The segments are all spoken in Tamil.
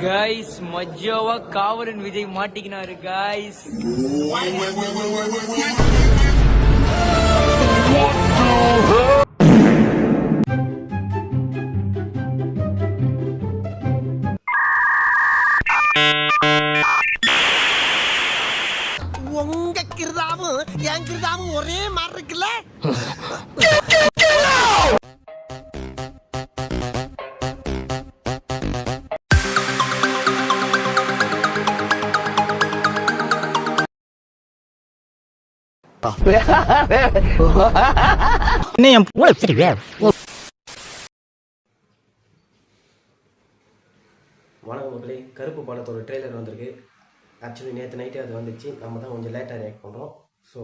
गाइस मज्जावा कावलन विजय माटिकिनारु गाइस உங்க கிருதாவும் என் கிருதாவும் ஒரே மாதிரி இருக்குல்ல. வணக்கம் மக்களே, கருப்பு படத்தோட ட்ரெய்லர் வந்திருக்கு. ஆக்சுவலி நேற்று நைட்டே அது வந்துச்சு. நம்ம தான் கொஞ்சம் லேட்டாக ரியாக்ட் பண்ணுறோம். ஸோ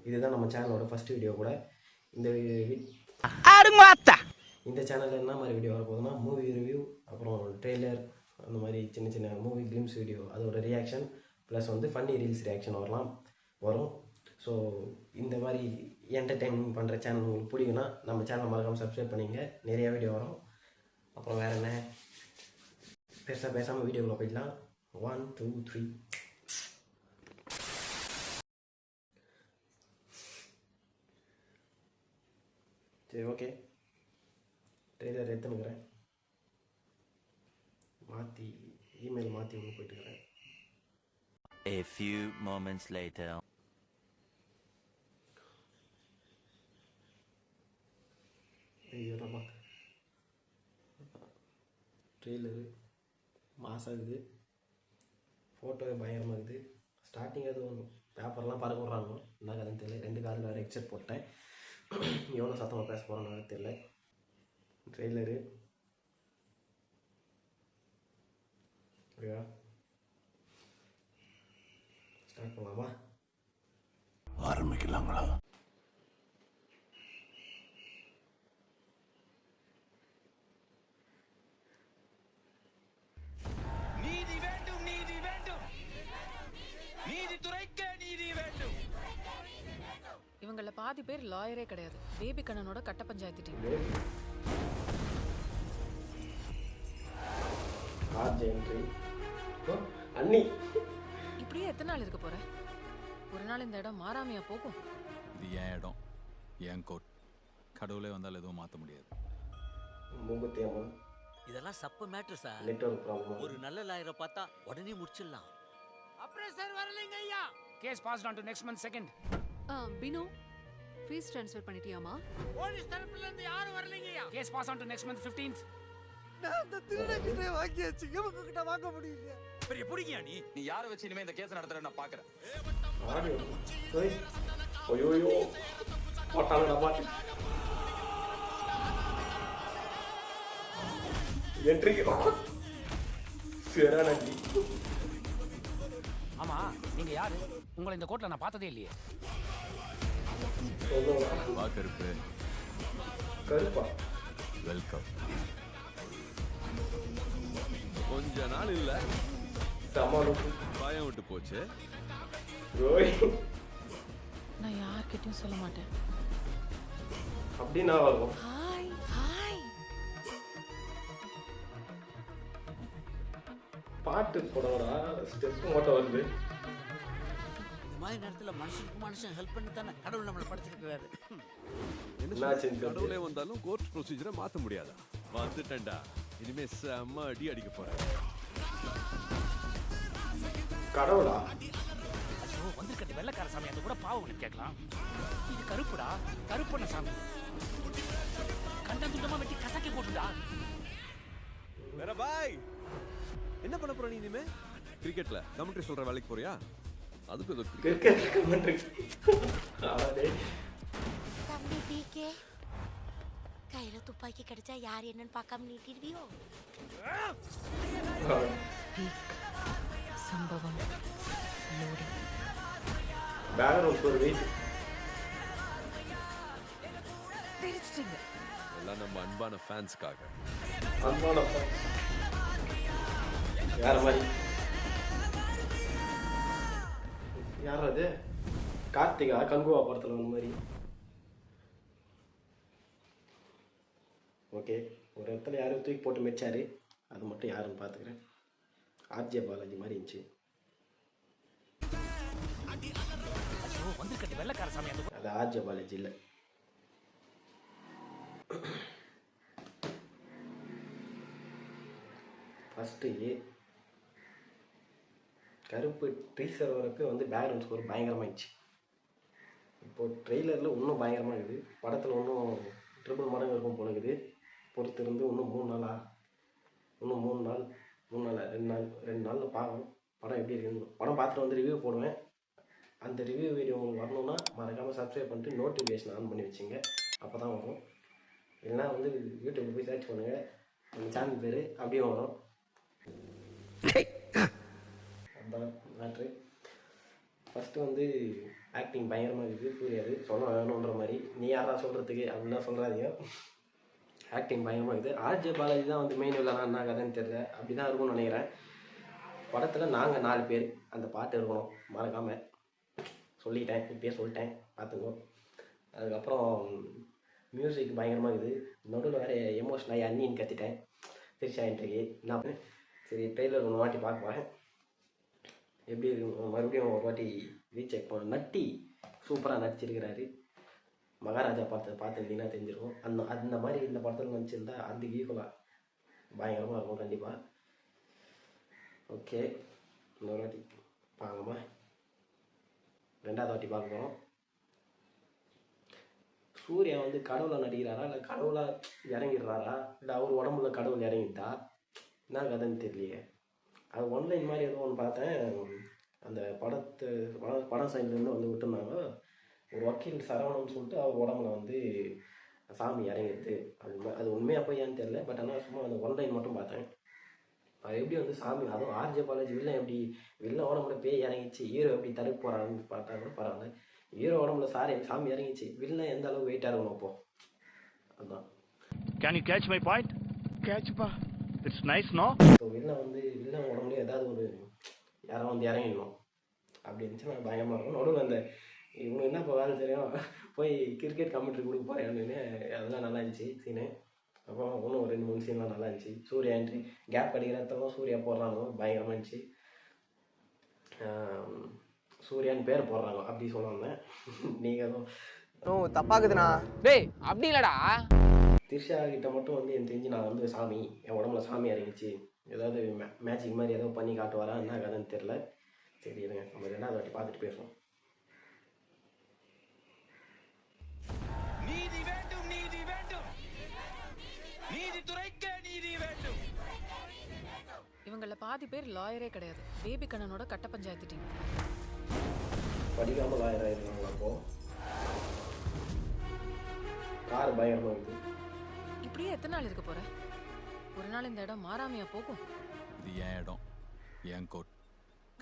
இதுதான் நம்ம சேனலோட ஃபஸ்ட் வீடியோ கூட. இந்த சேனலில் என்ன மாதிரி வீடியோ வரப்போகுதுன்னா, மூவி ரிவ்யூ, அப்புறம் ட்ரெய்லர், அந்த மாதிரி சின்ன சின்ன மூவி கிளிம்ஸ் வீடியோ, அதோட ரியாக்ஷன் ப்ளஸ் வந்து ஃபன்னி ரீல்ஸ் ரியாக்ஷன் வரும். ஸோ இந்த மாதிரி என்டர்டெயின்மெண்ட் பண்ணுற சேனல் உங்களுக்கு பிடிக்குன்னா நம்ம சேனல் மறக்காமல் சப்ஸ்கிரைப் பண்ணிங்க. நிறையா வீடியோ வரும். அப்புறம் வேறு என்ன, பெருசாக பேசாமல் வீடியோக்குள்ளே போயிடலாம். 1 2 3. சரி, ஓகே. ட்ரெய்லர் எடுத்துனுக்கிறேன். மாற்றி இமெயில் மாற்றி ஒன்று போயிட்டுக்கிறேன். A few moments later. ஐயோப்பா, ட்ரெய்லரு மாசாக இருக்குது. ஃபோட்டோவே பயங்கரமாக இருக்குது. ஸ்டார்டிங் எதுவும் பேப்பர்லாம் பறக்க விட்றாங்க. என்ன கதைன்னு தெரியல. 2 காதில் வேறு ஹெட்செட் போட்டேன். எவ்வளோ சத்தமாக பேச போகிறோன்னு தெரியல. ட்ரெய்லரு ஸ்டார்ட் பண்ணலாமா? ஆரம்பிக்கலாங்களா? இவங்கள பாதி பேர் லாயரே கிடையாது. பேபி கண்ணனோட கட்ட பஞ்சாயத்து டீம். அண்ணி, இப்படியே எத்தனை நாள் இருக்க போற? ஒரு நாள் இந்த இடம் மாறாமையா போகும்? இது என் இடம், என் கோட். கடவுளே வந்தால் எதுவும் மாற்ற முடியாது. இதெல்லாம் சப்பு மேட்ரு சார். Network problem. ஒரு நல்ல லாயரை பார்த்தா உடனே முடிச்சிடலாம். அப்புறம் சார் வரலைங்க ஐயா. Case passed on to next month second. Binu fees transfer பண்ணிட்டியாமா? போலீஸ் தரப்புல இருந்து யாரும் வரலைங்க ஐயா. Case passed on to next month 15th. நான் அந்த திருடங்கிட்ட வாங்கியாச்சு, இவங்க கிட்ட வாங்க முடியல. பெரிய புடிங்கியா நீ? நீ யாரை வச்சு இனிமே இந்த கேஸ் நடத்துற நான் பாக்குறேன். ஐயோ போட்டாங்க பாட்டு. என்ட்ரி சிவரானந்தி. ஆமா, நீங்க யாரு? உங்களை இந்த கோர்ட்ல நான் பார்த்ததே இல்லையே. வா கருப்பு. கருப்பா, வெல்கம். கொஞ்ச நாள் இல்ல, சமாளிச்சு பயம் விட்டு போச்சு. நான் யார்கிட்டயும் சொல்ல மாட்டேன். அப்படின்னா வரும். Hi hi. பாட்டு போடவா, ஸ்டெப் மட்டும் வருது. இந்த மாதிரி நேரத்துல மனுஷனுக்கு மனுஷன் ஹெல்ப் பண்ணி தானே கடவுள் நம்மளை படுத்திருக்கிறாரு. கடவுளே வந்தாலும் கோர்ட் ப்ரொசீஜரை மாற்ற முடியாதா? வந்துட்டேன்டா, இனிமே செம்ம அடி அடிக்க போறேன். கடவுளா? ஐயோ, வந்திருக்கிறது வெள்ளக்கார சாமி. அது கூட பாவம் கேட்கலாம். இது கருப்புடா, கருப்பண்ண சாமி. கண்டம் துண்டமா வெட்டி கசக்கி போட்டுடா. வேற பாய், என்ன பண்ண போற நீ இனிமே? கிரிக்கெட்ல கமெண்ட்ரி சொல்ற வேலைக்கு போறியா? அதுக்கு ஏதோ கிரிக்கெட் கமெண்ட்ரி. தம்பி பிகே, கையில துப்பாக்கி கிடைச்சா யார் என்னன்னு பார்க்காம நீட்டிடுவியோ? சம்பவம் லோடி. பேக்ரவுண்ட் ஒரு வெயிட். தெரிச்சிட்டீங்க. எல்லாம் நம்ம அன்பான ஃபேன்ஸ்க்காக. அன்பான ஃபேன்ஸ் யார மாதிரி? யார் அது? கார்த்திகா கங்குவா படத்தில் வந்த மாதிரி. ஓகே, ஒரு இடத்துல யாரும் தூக்கி போட்டு மெச்சாரு. அது மட்டும் யாருன்னு பார்த்துக்கிறேன். ஆர்ஜே பாலாஜி மாதிரி இருந்துச்சு. ஐயோ வந்திருக்கடி வெள்ளக்கார சாமி அந்த அது ஆர்ஜே பாலாஜி இல்லை. ஃபஸ்ட்டு கருப்பு டீசர் வரப்போ வந்து பேக்ரவுண்ட் ஸ்கோர் பயங்கரமாகிடுச்சு. இப்போது ட்ரெய்லரில் இன்னும் பயங்கரமாக இருக்குது. படத்தில் இன்னும் ட்ரிபிள் மடங்கு இருக்கும் போல இருக்குது. பொறுத்து இருந்து இன்னும் 3 நாளா, இன்னும் 3 நாள் 2 நாளில் பார்க்கணும் படம் எப்படி இருக்குன்னு. படம் பார்த்துட்டு வந்து ரிவ்யூ போடுவேன். அந்த ரிவ்யூ வீடியோ உங்களுக்கு வரணுன்னா மறக்காமல் சப்ஸ்கிரைப் பண்ணிட்டு நோட்டிஃபிகேஷன் ஆன் பண்ணி வச்சுங்க, அப்போ தான் வரும். இல்லைனா வந்து யூடியூப்பில் போய் சர்ச் பண்ணுங்கள், அந்த சேனல் பேர் அப்படியே வரும். அதுதான் மேட்ரு. ஃபஸ்ட்டு வந்து ஆக்டிங் பயங்கரமாக இருக்குது சூர்யாது. சொல்ல வேணுன்ற மாதிரி நீ யாரா சொல்கிறதுக்கு அப்படின்லாம் சொல்கிறாதீங்க. ஆக்டிங் பயங்கரமாக இருக்குது. ஆர்ஜே பாலாஜி தான் வந்து மெயின் இல்லைனா என்ன கதைன்னு தெரியல, அப்படி தான் இருக்கும்னு நினைக்கிறேன். படத்தில் நாங்கள் 4 பேர் அந்த பாட்டு இருக்கணும் மறக்காமல். சொல்லிட்டேன், இப்பயே சொல்லிட்டேன், பார்த்துக்கோ. அதுக்கப்புறம் மியூசிக் பயங்கரமாக இருக்குது. நடுவில் வேறு எமோஷனாகி அண்ணின்னு கத்திட்டேன் திருச்சா இன்றைக்கு. என்ன சரி ட்ரெய்லர் 1 வாட்டி பார்க்க போகிறேன், எப்படி இருக்கு மறுபடியும் ஒரு வாட்டி ரீசெக் பண்ண. நட்டி சூப்பராக நடிச்சிருக்கிறாரு. மகாராஜா படத்தை பார்த்துருந்தீங்கன்னா தெரிஞ்சிருக்கும். அந்த மாதிரி இந்த படத்தில் நடிச்சிருந்தா அதுக்கு ஈக்குவலாக பயங்கரமாக இருக்கும் கண்டிப்பாக. ஓகே, இன்னொரு வாட்டி பார்க்கலாமா? 2வது வாட்டி பார்க்க போகிறோம். சூர்யா வந்து கடவுளாக நடிக்கிறாரா இல்லை கடவுளாக இறங்கிடுறாரா இல்லை அவர் உடம்புல கடவுள் இறங்கிட்டா என்ன கதைன்னு தெரியலையே. அது ஒன்லைன் மாதிரி ஏதோ ஒன்று பார்த்தேன். அந்த படம் சைட்லேருந்து வந்து விட்டுருந்தாங்க. ஒரு வக்கீல் சரவணன்னு சொல்லிட்டு அவர் உடம்புல வந்து சாமி இறங்கிடுது. அது உண்மையாக போயான்னு தெரியல. பட் ஆனால் சும்மா அந்த ஒன்லைன் மட்டும் பார்த்தேன். அது எப்படி வந்து சாமி, அதுவும் ஆர்ஜே பாலாஜி வில்லன் எப்படி வில்லன் உடம்புல பேய் இறங்கிச்சு, ஹீரோ எப்படி தடுக்க போகிறான்னு பார்த்தா கூட பரவாயில்ல. ஹீரோ உடம்புல சாமி இறங்கிச்சு, வில்லன் எந்த அளவுக்கு வெயிட்டாக இருக்கணும் அப்போ. அதுதான். Can you catch my point? கேட்ச்ப்பா, it's nice no. So villain உடம்புல ஏதாவது ஒரு யாரும் வந்து இறங்கிடணும். அப்படி இருந்துச்சுன்னா பயங்கரமாக இருக்கும். நடுவில் அந்த இவனுக்கு என்ன இப்போ வேலை தெரியும், போய் கிரிக்கெட் கமெண்ட்ரி கொடுக்க போகிறேன்னு அதெல்லாம் நல்லா இருந்துச்சு சீனு. அப்புறம் இன்னும் ஒரு 2-3 சீன்லாம் நல்லா இருந்துச்சு. சூர்யா என்ட்ரி கேப் அடிக்கிறதெல்லாம் சூர்யா போடுறாங்க, பயங்கரமாக இருந்துச்சு. சூர்யான்னு பேர் போடுறாங்க அப்படி சொல்லுவாங்க. நீங்கள் எதுவும் தப்பாக்குதுண்ணா. டேய் அப்படி இல்லடா. திரிஷா கிட்ட மட்டும் வந்து எனக்கு தெரிஞ்சு நான் வந்து சாமி என் உடம்புல சாமி இறங்கிச்சு ஏதாவது மேஜிக் மாதிரி ஏதோ பண்ணி காட்டுவாரா என்ன கதைன்னு தெரில. சரி இருங்க, நம்ம 2வது வாட்டி பார்த்துட்டு பேசுவோம். நீதி வேண்டும், நீதி வேண்டும், நீதித்துறைக்கே நீதி வேண்டும். இவங்கள பாதி பேர் லாயரே கிடையாது. பேபி கண்ணனோட கட்ட பஞ்சாயத்து டீம். படிக்காமல் ஆயிரம் அப்போ கார் பயங்கரமாக இருக்குது. இப்படியே எத்தனை நாள் இருக்க போற? ஒரு நாள் இந்த இடம் மாறாமையா போகும்? இது என் இடம், என் கோட்.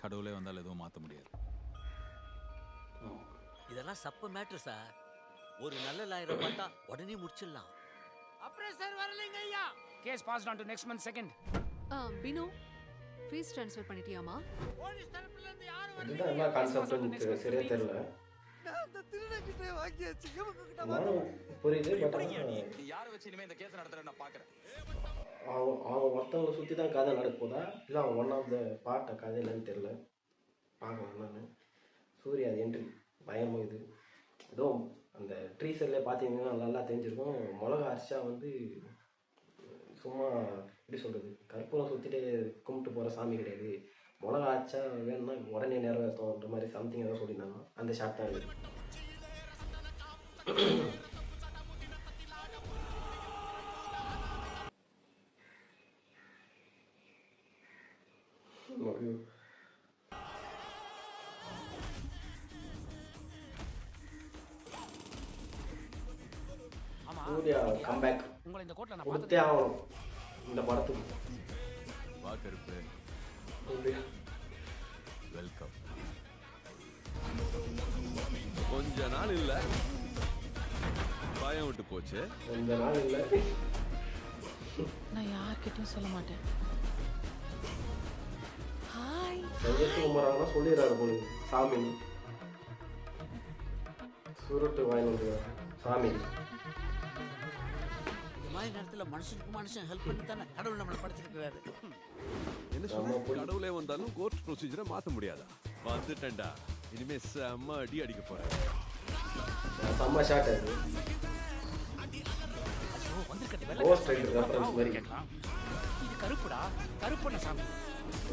கடவுளே வந்தால் எதுவும் மாற்ற முடியாது. இதெல்லாம் சப்ப மேட்ரு சார். ஒரு நல்ல லாயரை பார்த்தா உடனே முடிச்சிடலாம். அப்புறம் சார் வரலைங்க ஐயா. Case passed on to next month second. Binu fees transfer பண்ணிட்டியாமா? போலீஸ் தரப்புல இருந்து யாரும் இதுதான் என்ன கான்செப்ட்னு சரியா தெரியல. நான் அந்த திருடங்கிட்ட வாங்கியாச்சு, இவங்க கிட்ட நானும் புரியுது. பட் நீ யாரை வச்சு இனிமே இந்த கேஸ் நடத்துற நான் பாக்குறேன். அவங்க ஒருத்தவங்களை சுற்றி தான் கதை நடக்குதா இல்லை அவங்க ஒன் ஆஃப் த பார்ட்ட கதை இல்லைன்னு தெரில. பார்க்கலாம் நான். சூர்யா அது என்ட்ரி பயமாக இது. ஏதோ அந்த ட்ரீசர்லேயே பார்த்தீங்கன்னா நல்லா தெரிஞ்சிருக்கும். மிளகா அரிச்சா வந்து சும்மா எப்படி சொல்கிறது, கற்பூரம் சுற்றிட்டு கும்பிட்டு போகிற சாமி கிடையாது. மிளகா அரைச்சா வேணும்னா உடனே நிறைவேற்றோன்ற மாதிரி சம்திங் ஏதோ சொல்லியிருந்தாங்க. அந்த ஷாட் தான் இது. சூர்யா கம்பேக் உங்களை இந்த கோட்ல நான் கொடுத்தே ஆகணும் இந்த படத்துக்கு. வா கருப்பு, வெல்கம். கொஞ்ச நாள் இல்லை, பயம் விட்டு போச்சு. கொஞ்ச நாள் இல்லை, நான் யார்கிட்டயும் சொல்ல மாட்டேன். ஹாய். கையெழுத்து கும்புறாங்கன்னா சொல்லிடுறாரு போல சாமி. சுருட்டு வாங்கி சாமி. இந்த மாதிரி நேரத்தில் மனுஷனுக்கு மனுஷன் ஹெல்ப் பண்ணி தானே கடவுள் நம்மளை படைச்சிருக்கிறாரு. என்ன சொல்ற? கடவுளே உள்ளே வந்தாலும் கோர்ட் ப்ரொசீஜரை மாற்ற முடியாதா? வந்துட்டேன்டா, இனிமே செம்ம அடி அடிக்க போறேன். செம்ம ஷாட் அது. ஐயோ வந்திருக்க Ghost Rider reference மாதிரி. கேட்கலாம். இது கருப்புடா, கருப்பண்ண சாமி.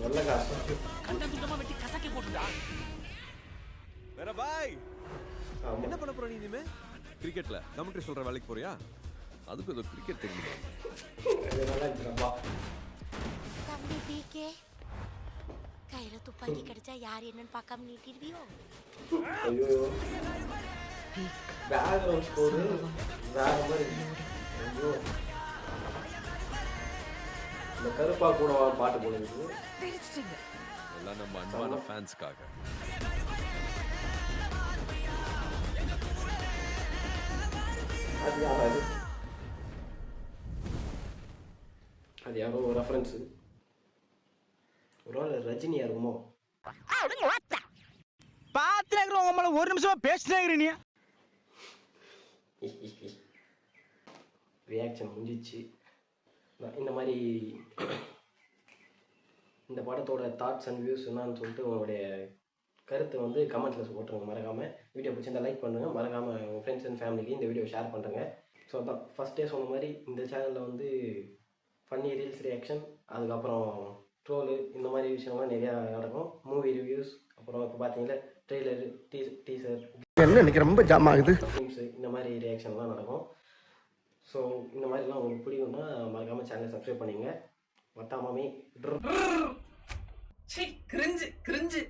வெள்ளை காசு. கண்டம் துண்டமா வெட்டி கசக்கி போட்டுடா. வேற பாய், ஆமா. என்ன பண்ண போற நீ இனிமே? கிரிக்கெட்ல கமெண்ட்ரி சொல்ற வேலைக்கு போறியா? அதுக்கு ஏதோ கிரிக்கெட் தெரியுமா? இது நல்லா இருந்துச்சுப்பா. தம்பி பிகே கையில துப்பாக்கி கிடைச்சா யார் என்னன்னு பார்க்காம நீட்டிடுவியோ? ஐயோ பேக்ரவுண்ட் ஸ்கோர் வேற மாதிரி. ஐயோ இந்த கருப்பா கூட பாட்டு போடுது. தெரிச்சிட்டீங்க. எல்லாம் நம்ம அன்பான ஃபேன்ஸ்க்காக. அது யாராவது அது யாரோ ரெஃபரன்ஸு. ஒரு ரஜினியா இருக்குமோ? பாத்துறேன் உங்க மேல ஒரு நிமிஷமா பேசினேங்கிறீ. ரியாக்ஷன் முடிஞ்சிச்சு. இந்த மாதிரி இந்த படத்தோட தாட்ஸ் அண்ட் வியூஸ் என்னன்னு சொல்லிட்டு உங்களுடைய கருத்தை வந்து கமெண்ட்ஸில் போட்டுருங்க. மறக்காமல் வீடியோ பிடிச்சிருந்தா லைக் பண்ணுங்கள். மறக்காமல் உங்கள் ஃப்ரெண்ட்ஸ் அண்ட் ஃபேமிலிக்கு இந்த வீடியோ ஷேர் பண்ணுறேங்க. ஸோ அதான் ஃபஸ்ட்டே சொன்ன மாதிரி இந்த சேனலில் வந்து ஃபன்னி ரீல்ஸ் ரியாக்ஷன், அதுக்கப்புறம் ட்ரோலு, இந்த மாதிரி விஷயம்லாம் நிறையா நடக்கும். மூவி ரிவ்யூஸ், அப்புறம் இப்போ பார்த்தீங்கன்னா ட்ரெய்லரு, டீசர், என்ன இன்னைக்கு ரொம்ப ஜாம் ஆகுது. ஃபிலிம்ஸு, இந்த மாதிரி ரியாக்ஷன்லாம் நடக்கும். ஸோ இந்த மாதிரிலாம் உங்களுக்கு பிடிக்கும்னா மறக்காமல் சேனலை சப்ஸ்கிரைப் பண்ணிங்க. வட்டாமாமி கிரிஞ்சு கிரிஞ்சு